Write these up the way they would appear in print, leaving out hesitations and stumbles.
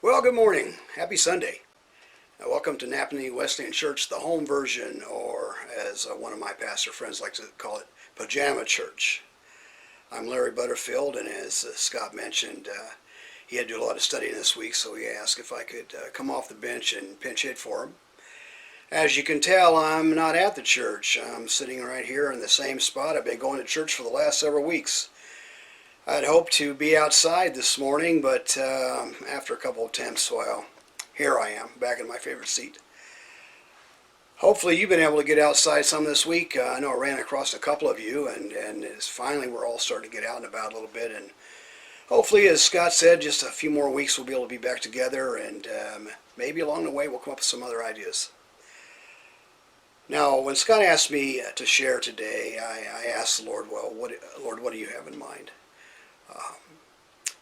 Well, good morning. Happy Sunday. Welcome to Napanee Wesleyan Church, the home version, or as one of my pastor friends likes to call it, Pajama Church. I'm Larry Butterfield, and as Scott mentioned, he had to do a lot of studying this week, so he asked if I could come off the bench and pinch hit for him. As you can tell, I'm not at the church. I'm sitting right here in the same spot. I've been going to church for the last several weeks. I'd hoped to be outside this morning, but after a couple of attempts, well, here I am, back in my favorite seat. Hopefully you've been able to get outside some this week. I know I ran across a couple of you, and it's finally we're all starting to get out and about a little bit. And hopefully, as Scott said, just a few more weeks we'll be able to be back together, and maybe along the way we'll come up with some other ideas. Now, when Scott asked me to share today, I asked the Lord, well, Lord, what do you have in mind?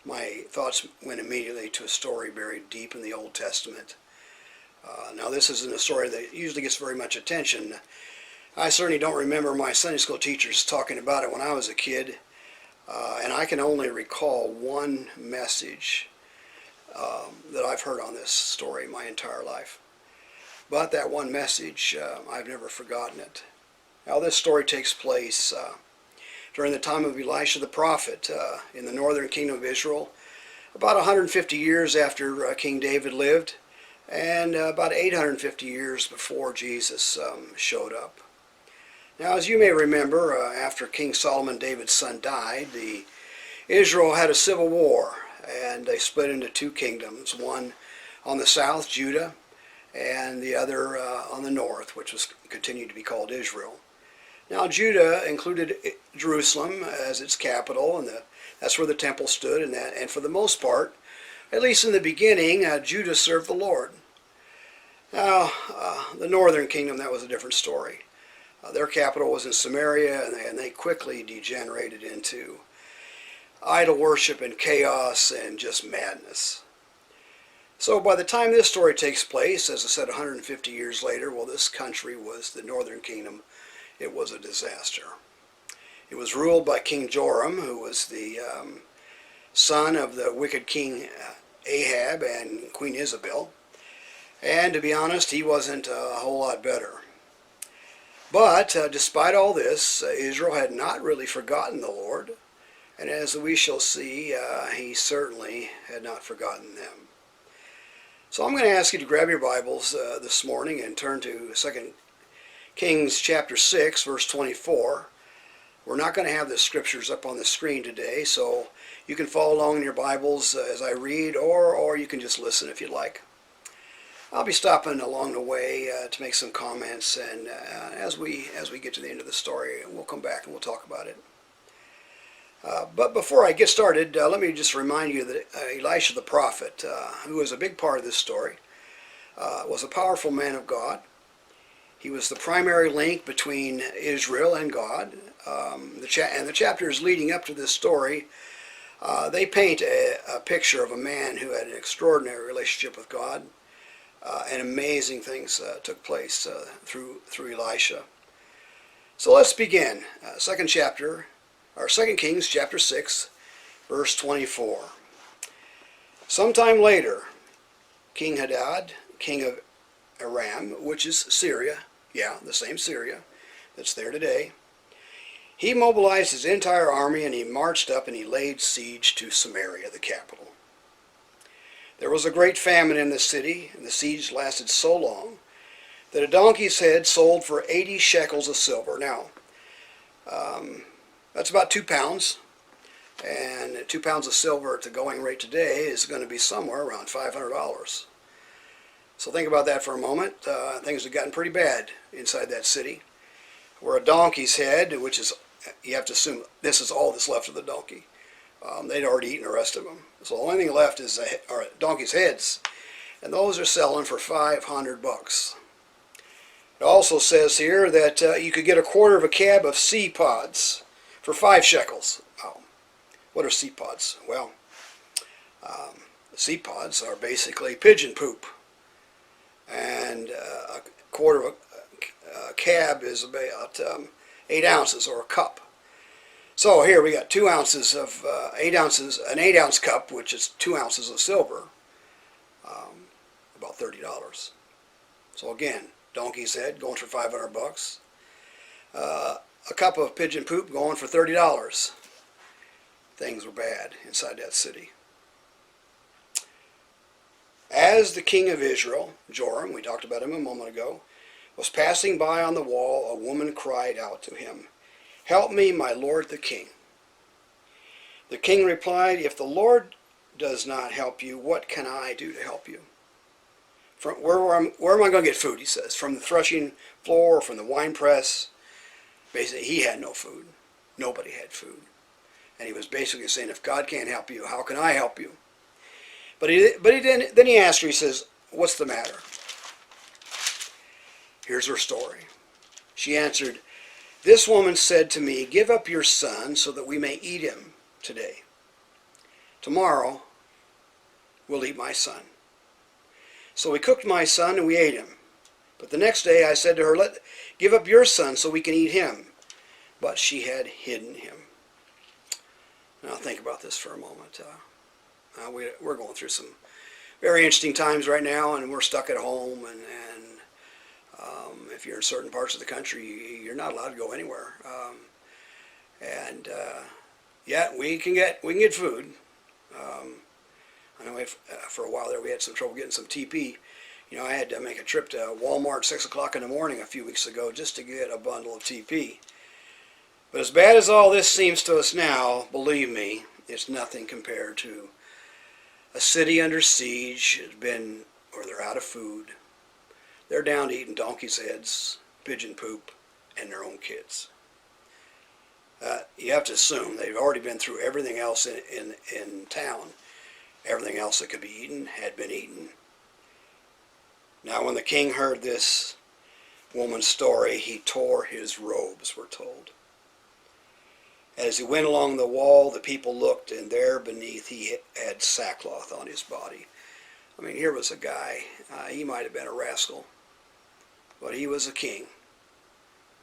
My thoughts went immediately to a story buried deep in the Old Testament. Now, this isn't a story that usually gets very much attention. I certainly don't remember my Sunday school teachers talking about it when I was a kid, and I can only recall one message that I've heard on this story my entire life. But that one message, I've never forgotten it. Now, this story takes place during the time of Elisha the prophet in the northern kingdom of Israel, about 150 years after King David lived, and about 850 years before Jesus showed up. Now, as you may remember, after King Solomon, David's son, died, Israel had a civil war, and they split into two kingdoms, one on the south, Judah, and the other on the north, which was continued to be called Israel. Now, Judah included Jerusalem as its capital, and that's where the temple stood, and for the most part, at least in the beginning, Judah served the Lord. Now, the northern kingdom, that was a different story. Their capital was in Samaria, and they quickly degenerated into idol worship and chaos and just madness. So by the time this story takes place, as I said, 150 years later, well, this country was the northern kingdom. It was a disaster. It was ruled by King Joram, who was the son of the wicked King Ahab and Queen Isabel. And to be honest, he wasn't a whole lot better. But despite all this, Israel had not really forgotten the Lord. And as we shall see, he certainly had not forgotten them. So I'm going to ask you to grab your Bibles this morning and turn to 2 Kings chapter 6, verse 24. We're not going to have the scriptures up on the screen today, so you can follow along in your Bibles as I read, or you can just listen if you'd like. I'll be stopping along the way to make some comments, and as we get to the end of the story, we'll come back and we'll talk about it. But before I get started, let me just remind you that Elisha the prophet, who was a big part of this story, was a powerful man of God. He was the primary link between Israel and God. And the chapters leading up to this story, they paint a picture of a man who had an extraordinary relationship with God, and amazing things took place through Elisha. So let's begin. 2 Kings chapter 6, verse 24. Sometime later, King Hadad, king of Aram, which is Syria, the same Syria that's there today, he mobilized his entire army, and he marched up and he laid siege to Samaria, the capital. There was a great famine in the city, and the siege lasted so long that a donkey's head sold for 80 shekels of silver. Now, that's about 2 pounds, and 2 pounds of silver at the going rate today is going to be somewhere around $500. So think about that for a moment. Things have gotten pretty bad inside that city, where a donkey's head, which is, you have to assume this is all that's left of the donkey. They'd already eaten the rest of them. So the only thing left is donkey's heads, and those are selling for $500. It also says here that you could get a quarter of a cab of seed pods for 5 shekels. Oh, what are seed pods? Well, seed pods are basically pigeon poop. And a quarter of a cab is about 8 ounces, or a cup. So here we got 2 ounces of 8 ounces, an 8-ounce cup, which is 2 ounces of silver, $30. So again, donkey's head going for $500. A cup of pigeon poop going for $30. Things were bad inside that city. As the king of Israel, Joram, we talked about him a moment ago, was passing by on the wall, a woman cried out to him, "Help me, my lord the king." The king replied, "If the Lord does not help you, what can I do to help you?" Where am I going to get food, he says? From the threshing floor or from the wine press? Basically, he had no food. Nobody had food. And he was basically saying, if God can't help you, how can I help you? Then he asked her, he says, "What's the matter?" Here's her story. She answered, "This woman said to me, 'Give up your son so that we may eat him today. Tomorrow we'll eat my son.' So we cooked my son and we ate him. But the next day I said to her, 'Give up your son so we can eat him.' But she had hidden him." Now think about this for a moment. We're going through some very interesting times right now, and we're stuck at home, and if you're in certain parts of the country, you're not allowed to go anywhere. Yeah, we can get food. I know for a while there we had some trouble getting some TP. I had to make a trip to Walmart 6 o'clock in the morning a few weeks ago just to get a bundle of TP. But as bad as all this seems to us now, believe me, it's nothing compared to a city under siege, or they're out of food. They're down to eating donkeys' heads, pigeon poop, and their own kids. You have to assume they've already been through everything else in town. Everything else that could be eaten had been eaten. Now when the king heard this woman's story, he tore his robes, we're told. As he went along the wall, the people looked, and there beneath he had sackcloth on his body. I mean, here was a guy, he might have been a rascal, but he was a king.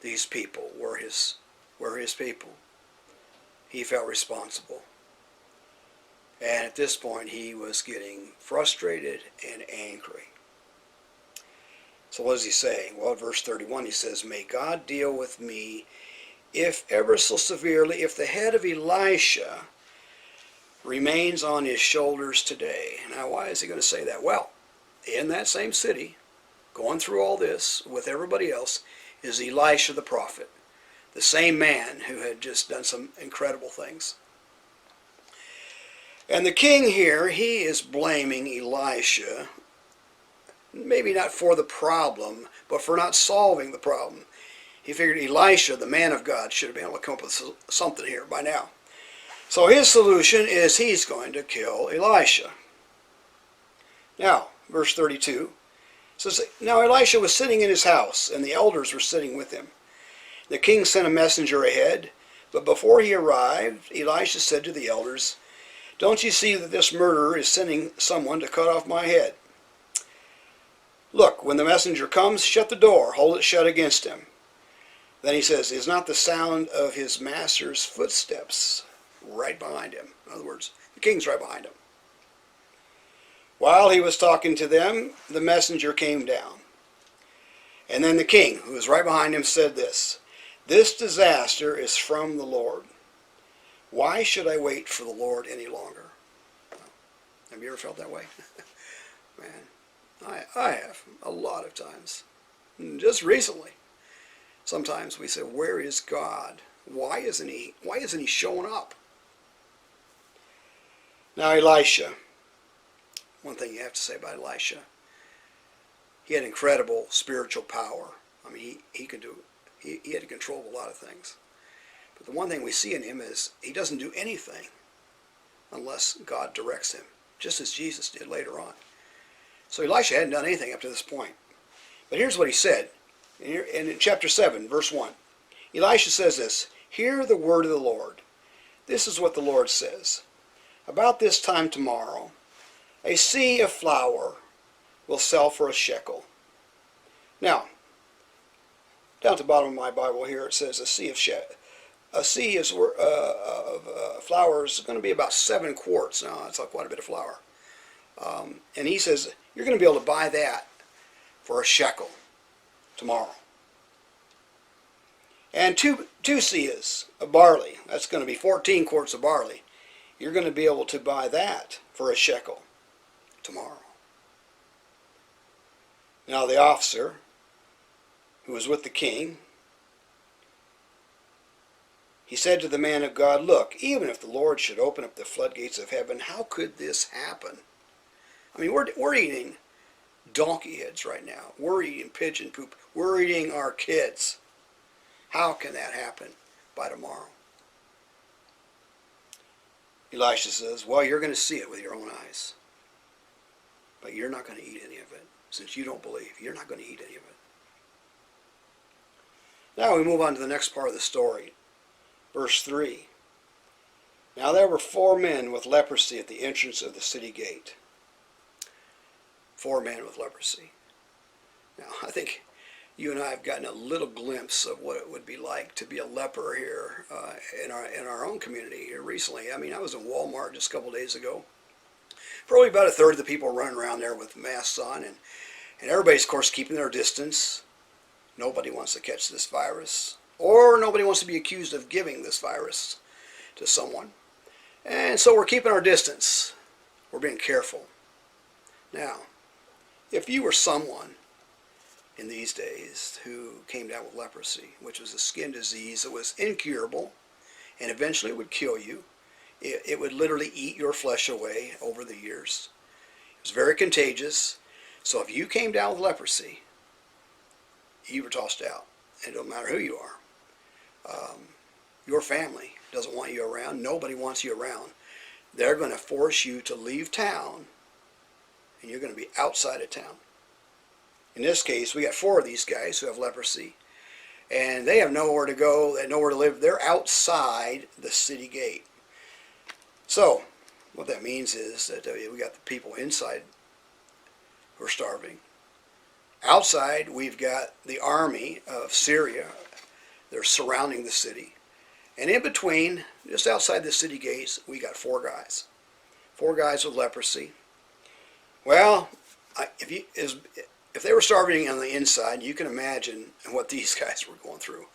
These people were his people. He felt responsible. And at this point, he was getting frustrated and angry. So what does he say? Well, verse 31, he says, "May God deal with me, if ever so severely, if the head of Elisha remains on his shoulders today." Now, why is he going to say that? Well, in that same city, going through all this with everybody else, is Elisha the prophet, the same man who had just done some incredible things. And the king here, he is blaming Elisha, maybe not for the problem, but for not solving the problem. He figured Elisha, the man of God, should have been able to come up with something here by now. So his solution is he's going to kill Elisha. Now, verse 32 says, "Now Elisha was sitting in his house, and the elders were sitting with him. The king sent a messenger ahead, but before he arrived, Elisha said to the elders, 'Don't you see that this murderer is sending someone to cut off my head? Look, when the messenger comes, shut the door, hold it shut against him.' Then he says, 'Is not the sound of his master's footsteps right behind him?'" In other words, the king's right behind him. While he was talking to them, the messenger came down. And then the king, who was right behind him, said this, "This disaster is from the Lord. Why should I wait for the Lord any longer?" Have you ever felt that way? Man, I have a lot of times. Just recently. Sometimes we say, "Where is God? Why isn't he showing up?" Now Elisha, one thing you have to say about Elisha, he had incredible spiritual power. I mean, he had control of a lot of things. But the one thing we see in him is he doesn't do anything unless God directs him, just as Jesus did later on. So Elisha hadn't done anything up to this point. But here's what he said. In chapter 7, verse 1, Elisha says this, "Hear the word of the Lord. This is what the Lord says. About this time tomorrow, a sea of flour will sell for a shekel." Now, down at the bottom of my Bible here, it says a sea of flour is going to be about 7 quarts. Now, that's quite a bit of flour. And he says, you're going to be able to buy that for a shekel tomorrow. And two seahs of barley, that's going to be 14 quarts of barley. You're going to be able to buy that for a shekel tomorrow. Now the officer who was with the king, he said to the man of God, look, even if the Lord should open up the floodgates of heaven, how could this happen? I mean, we're eating donkey heads right now. We're eating pigeon poop. We're eating our kids. How can that happen by tomorrow? Elisha says, well, you're going to see it with your own eyes. But you're not going to eat any of it. Since you don't believe, you're not going to eat any of it. Now we move on to the next part of the story. Verse 3. Now there were 4 men with leprosy at the entrance of the city gate. 4 men with leprosy. Now I think you and I have gotten a little glimpse of what it would be like to be a leper here in our own community here recently. I mean, I was in Walmart just a couple days ago. Probably about a third of the people running around there with masks on, and everybody's, of course, keeping their distance. Nobody wants to catch this virus, or nobody wants to be accused of giving this virus to someone. And so we're keeping our distance. We're being careful. Now, if you were someone in these days who came down with leprosy, which was a skin disease that was incurable and eventually would kill you, it would literally eat your flesh away over the years. It was very contagious. So if you came down with leprosy, you were tossed out. It don't matter who you are. Your family doesn't want you around. Nobody wants you around. They're going to force you to leave town, and you're going to be outside of town. In this case, we got 4 of these guys who have leprosy, and they have nowhere to go, they have nowhere to live. They're outside the city gate. So, what that means is that we got the people inside who are starving. Outside, we've got the army of Syria. They're surrounding the city. And in between, just outside the city gates, we got 4 guys. 4 guys with leprosy. Well, if they were starving on the inside, you can imagine what these guys were going through.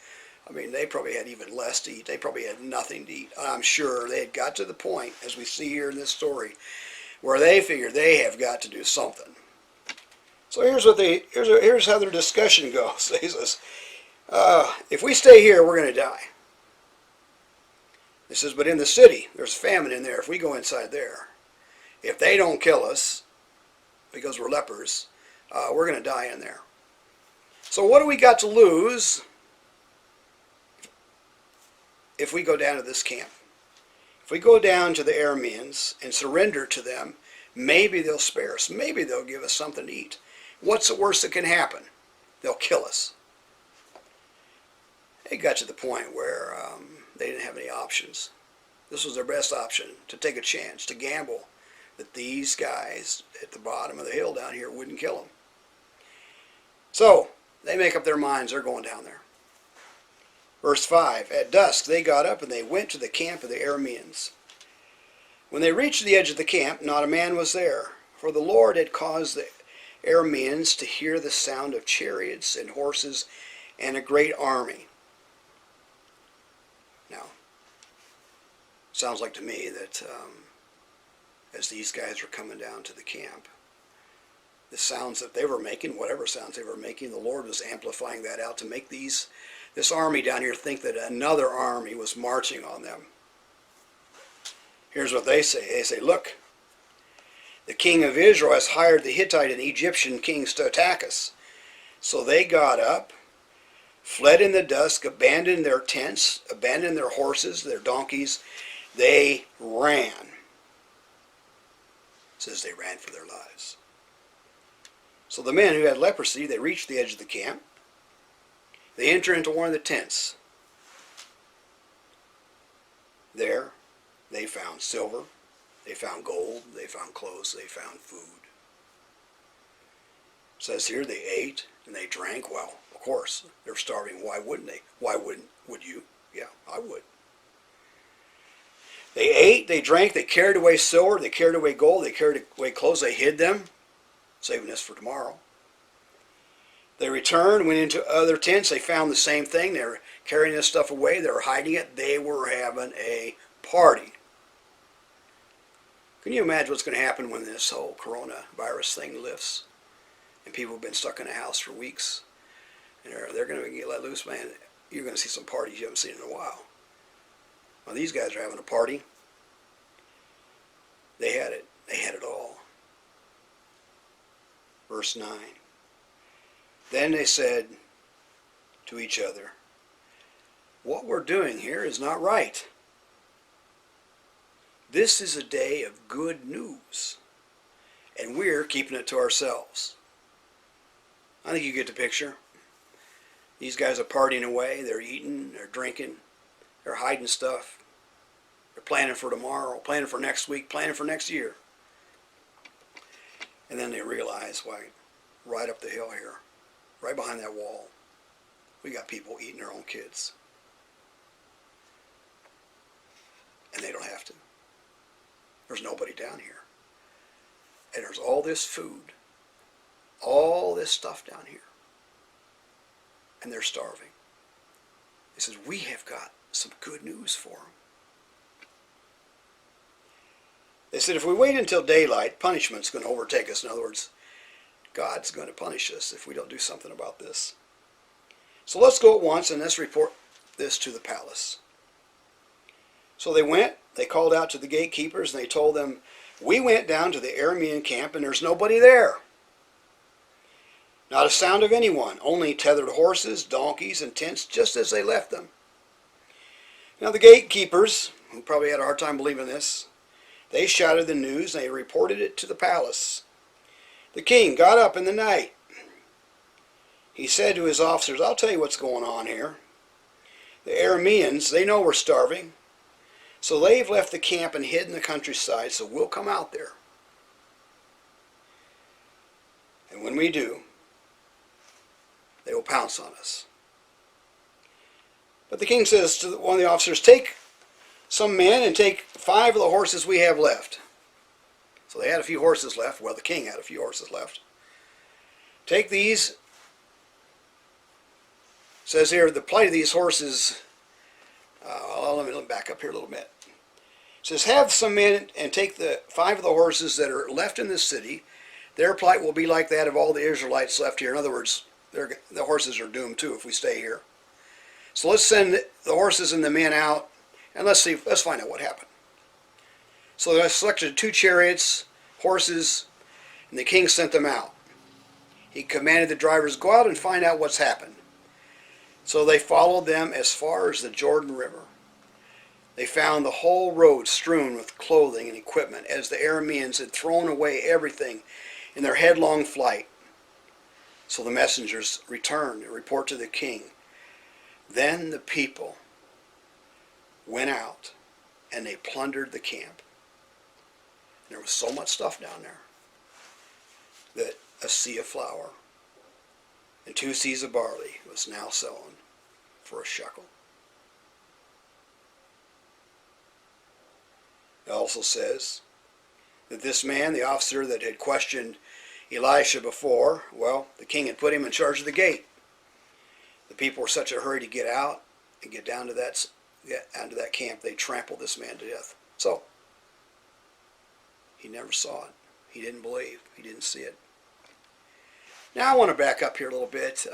I mean, they probably had even less to eat. They probably had nothing to eat. I'm sure they had got to the point, as we see here in this story, where they figured they have got to do something. So here's how their discussion goes. They says, if we stay here, we're going to die. He says, but in the city, there's famine in there. If we go inside there, if they don't kill us, because we're lepers, we're going to die in there. So what do we got to lose if we go down to this camp? If we go down to the Arameans and surrender to them, maybe they'll spare us. Maybe they'll give us something to eat. What's the worst that can happen? They'll kill us. It got to the point where they didn't have any options. This was their best option, to take a chance, to gamble that these guys at the bottom of the hill down here wouldn't kill them. So they make up their minds, they're going down there. Verse 5, at dusk they got up and they went to the camp of the Arameans. When they reached the edge of the camp, not a man was there, for the Lord had caused the Arameans to hear the sound of chariots and horses and a great army. Now, sounds like to me that as these guys were coming down to the camp, the sounds that they were making, whatever sounds they were making, the Lord was amplifying that out to make this army down here think that another army was marching on them. Here's what they say. They say, look, the king of Israel has hired the Hittite and Egyptian kings to attack us. So they got up, fled in the dusk, abandoned their tents, abandoned their horses, their donkeys. They ran. It says they ran for their lives. So the men who had leprosy, they reached the edge of the camp. They enter into one of the tents. There, they found silver, they found gold, they found clothes, they found food. It says here they ate and they drank. Well, of course, they're starving. Why wouldn't they? Would you? Yeah, I would. They ate, they drank, they carried away silver, they carried away gold, they carried away clothes, they hid them, saving this for tomorrow. They returned, went into other tents, they found the same thing. They were carrying this stuff away, they were hiding it, they were having a party. Can you imagine what's going to happen when this whole coronavirus thing lifts and people have been stuck in a house for weeks and they're going to get let loose, man? You're going to see some parties you haven't seen in a while. Well, these guys are having a party. They had it. They had it all. Verse 9. Then they said to each other, "What we're doing here is not right. This is a day of good news, and we're keeping it to ourselves." I think you get the picture. These guys are partying away. They're eating, they're drinking, they're hiding stuff. They're planning for tomorrow, planning for next week, planning for next year. And then they realize, why, right up the hill here, right behind that wall, we got people eating their own kids. And they don't have to. There's nobody down here. And there's all this food, all this stuff down here. And they're starving. He says, we have got some good news for them. They said, if we wait until daylight, punishment's going to overtake us. In other words, God's going to punish us if we don't do something about this. So let's go at once and let's report this to the palace. So they went, they called out to the gatekeepers, and they told them, we went down to the Aramean camp and there's nobody there. Not a sound of anyone, only tethered horses, donkeys, and tents just as they left them. Now the gatekeepers, who probably had a hard time believing this, they shouted the news and they reported it to the palace. The king got up in the night. He said to his officers, I'll tell you what's going on here. The Arameans, they know we're starving. So they've left the camp and hid in the countryside, so we'll come out there. And when we do, they will pounce on us. But the king says to one of the officers, take some men and take 5 of the horses we have left. So they had a few horses left. Well, the king had a few horses left. Take these. It says here, the plight of these horses, let me back up here a little bit. It says, have some men and take the 5 of the horses that are left in this city. Their plight will be like that of all the Israelites left here. In other words, the horses are doomed too if we stay here. So let's send the horses and the men out, and let's find out what happened. So they selected 2 chariots, horses, and the king sent them out. He commanded the drivers, go out and find out what's happened. So they followed them as far as the Jordan River. They found the whole road strewn with clothing and equipment, as the Arameans had thrown away everything in their headlong flight. So the messengers returned and report to the king. Then the people went out and they plundered the camp. There was so much stuff down there that a sea of flour and 2 seahs of barley was now selling for a shekel. It also says that this man, the officer that had questioned Elisha before, well, the king had put him in charge of the gate. The people were such a hurry to get out and get down to that camp, they trampled this man to death. So, he never saw it. He didn't believe. He didn't see it. Now I want to back up here a little bit,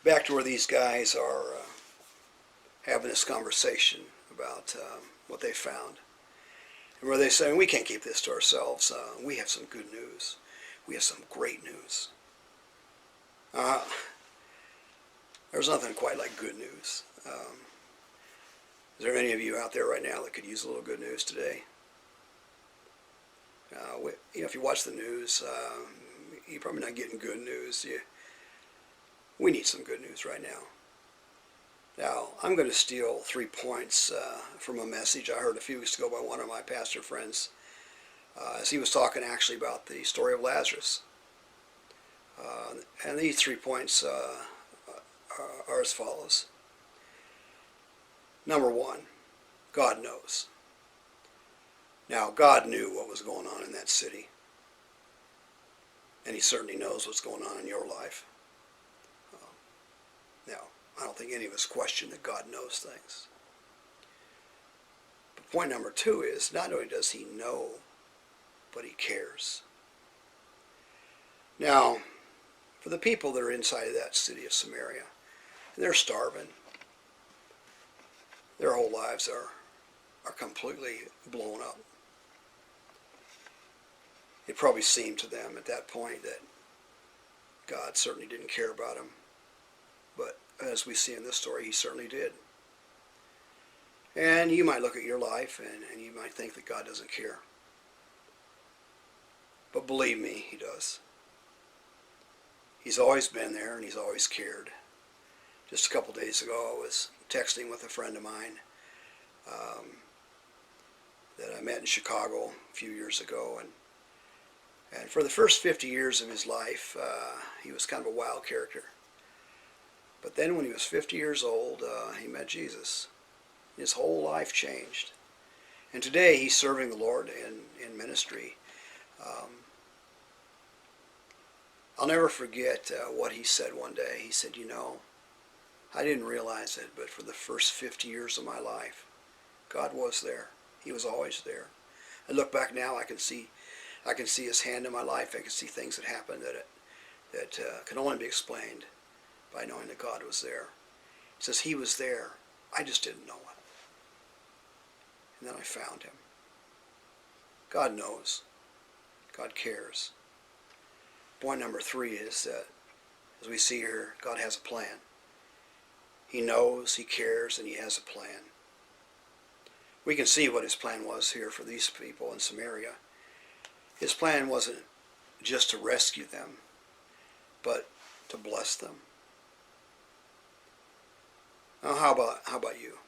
back to where these guys are having this conversation about what they found. And where they say, we can't keep this to ourselves. We have some good news. We have some great news. There's nothing quite like good news. Is there any of you out there right now that could use a little good news today? If you watch the news, you're probably not getting good news. We need some good news right now. Now, I'm going to steal 3 points from a message I heard a few weeks ago by one of my pastor friends, as he was talking actually about the story of Lazarus. And these 3 points are as follows. Number 1, God knows. Now, God knew what was going on in that city. And he certainly knows what's going on in your life. Now, I don't think any of us question that God knows things. But point number two is, not only does he know, but he cares. Now, for the people that are inside of that city of Samaria, they're starving. Their whole lives are completely blown up. It probably seemed to them at that point that God certainly didn't care about them. But as we see in this story, he certainly did. And you might look at your life and you might think that God doesn't care. But believe me, he does. He's always been there and he's always cared. Just a couple days ago, I was texting with a friend of mine that I met in Chicago a few years ago. And for the first 50 years of his life, he was kind of a wild character. But then when he was 50 years old, he met Jesus. His whole life changed. And today he's serving the Lord in ministry. I'll never forget what he said one day. He said, I didn't realize it, but for the first 50 years of my life, God was there. He was always there. I look back now, I can see his hand in my life. I can see things that happened that can only be explained by knowing that God was there. He says he was there. I just didn't know it. And then I found him. God knows. God cares. Point number three is that, as we see here, God has a plan. He knows, he cares, and he has a plan. We can see what his plan was here for these people in Samaria. His plan wasn't just to rescue them, but to bless them. Now, how about you?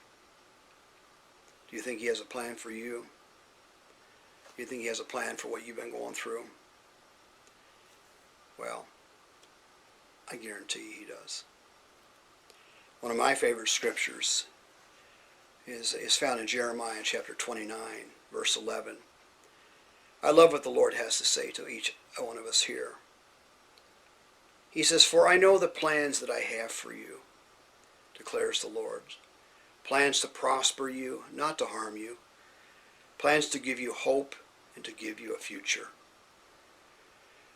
Do you think he has a plan for you? Do you think he has a plan for what you've been going through? Well, I guarantee he does. One of my favorite scriptures is found in Jeremiah chapter 29, verse 11. I love what the Lord has to say to each one of us here. He says, "For I know the plans that I have for you, declares the Lord. Plans to prosper you, not to harm you. Plans to give you hope and to give you a future.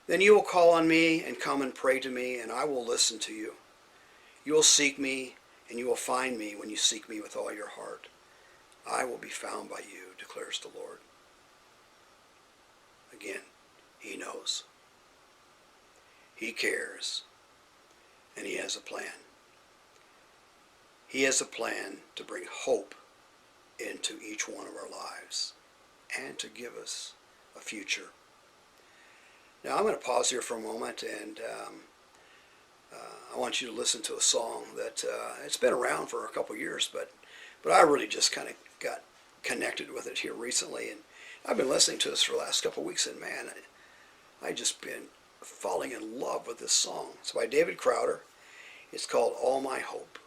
Then you will call on me and come and pray to me, and I will listen to you. You will seek me, and you will find me when you seek me with all your heart. I will be found by you, declares the Lord." Again, he knows. He cares. And he has a plan. He has a plan to bring hope into each one of our lives and to give us a future. Now I'm going to pause here for a moment, and I want you to listen to a song that it's been around for a couple years, but I really just kind of got connected with it here recently, and I've been listening to this for the last couple of weeks, and man, I just been falling in love with this song. It's by David Crowder. It's called All My Hope.